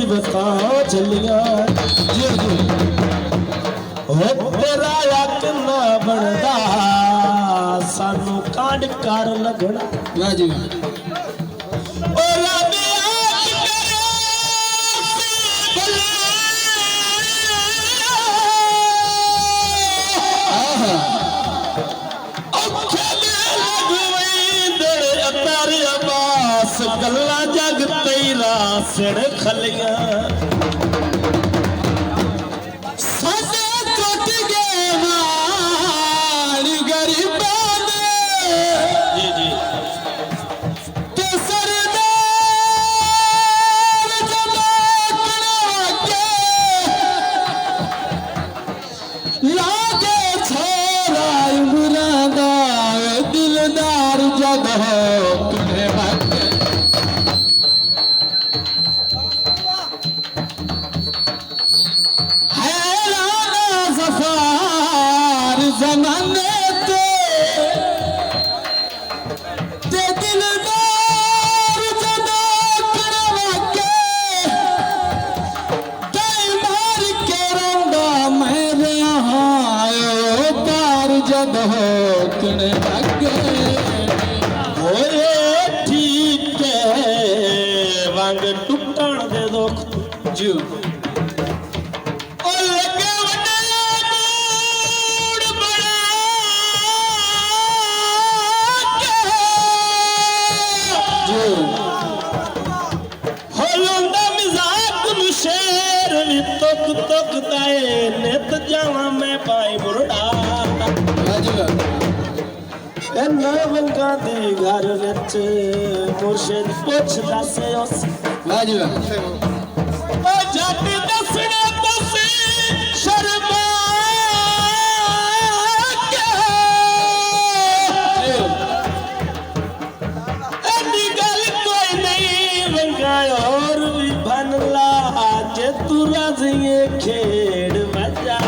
मुसीबतां चलियां हो तेरा यक ना बनदा सानू कांड कर लगना वाह जी ओ रब गल्ला जग तेरा सिर खलिया साडे टुट गए माल गरीबां दे जी जी ते सरदार जमात के लागे छोरा इमरां दा दिलदार जग हो तुम्हें ज़माने ते दिलदार जदा करवा के दाई मार के रंदा मेरे आयो पार जद हो कने लगे होए ठीक है वांग टुटण दे दुख जी मैं पाई बुरड़ा नवंगा दे घर विच मुर्शिद पुछदा से उस जट दसने तुसी शर्मा के एडी गल कोई नहीं रंगा और भी बन ला जे तू राज़िए खेड़ मजा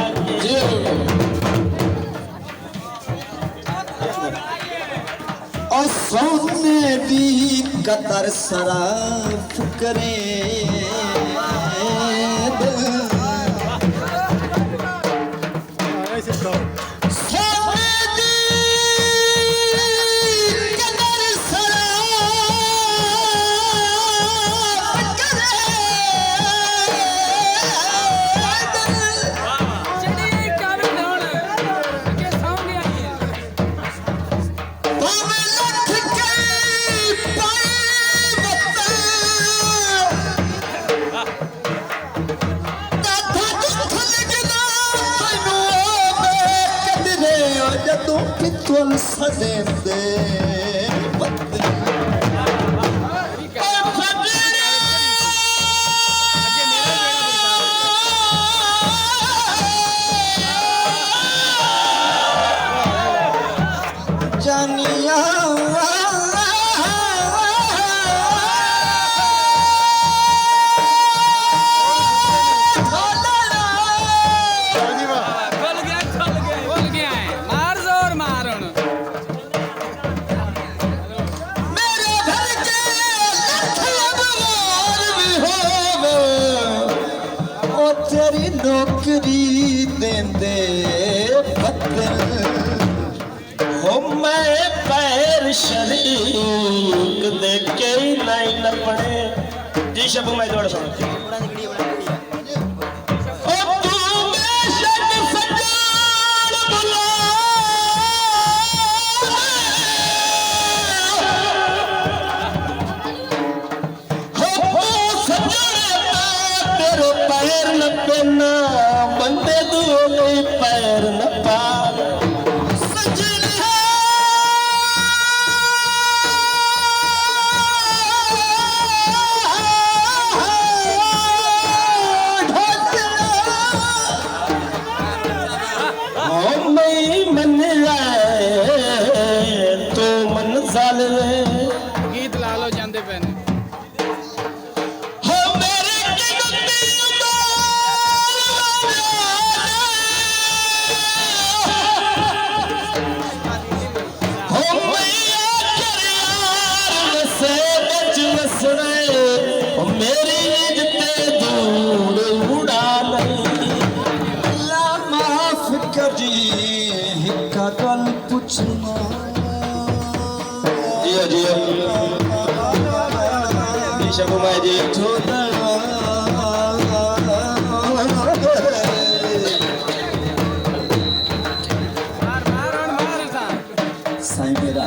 और सोने दी कतर सराफ करे तुम सदेंदे जानिया तेरी नौकरी देंदे बदल हो मैं पैर शरीक दे के नहीं लपड़े जी शब मैं जोड़ सुन बंदे दो पैर न पार सजना मैं मन तो मन साल गीत ला लो जाते पे ਪੁੱਛਣਾ जियो जियो जी शबू भाई जी ਸਾਈਂ ਮੇਰਾ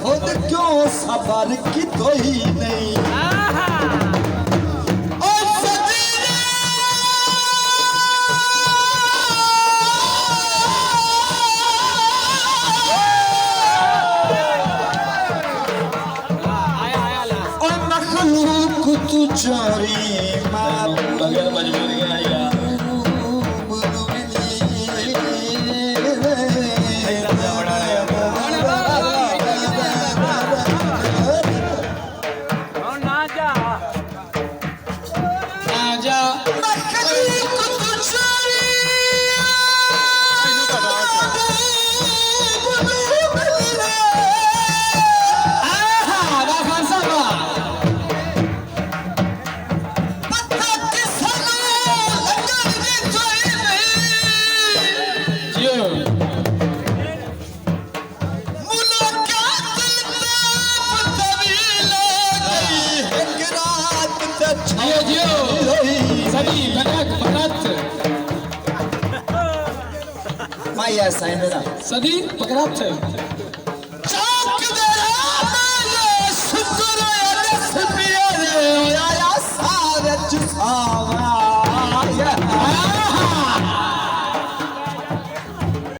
खुद क्यों सबर की कोई नहीं और सजीले और मखलूक तू चोरी बगैर मजबूरी आएगा माया साईं मेरा सदी पकड़ात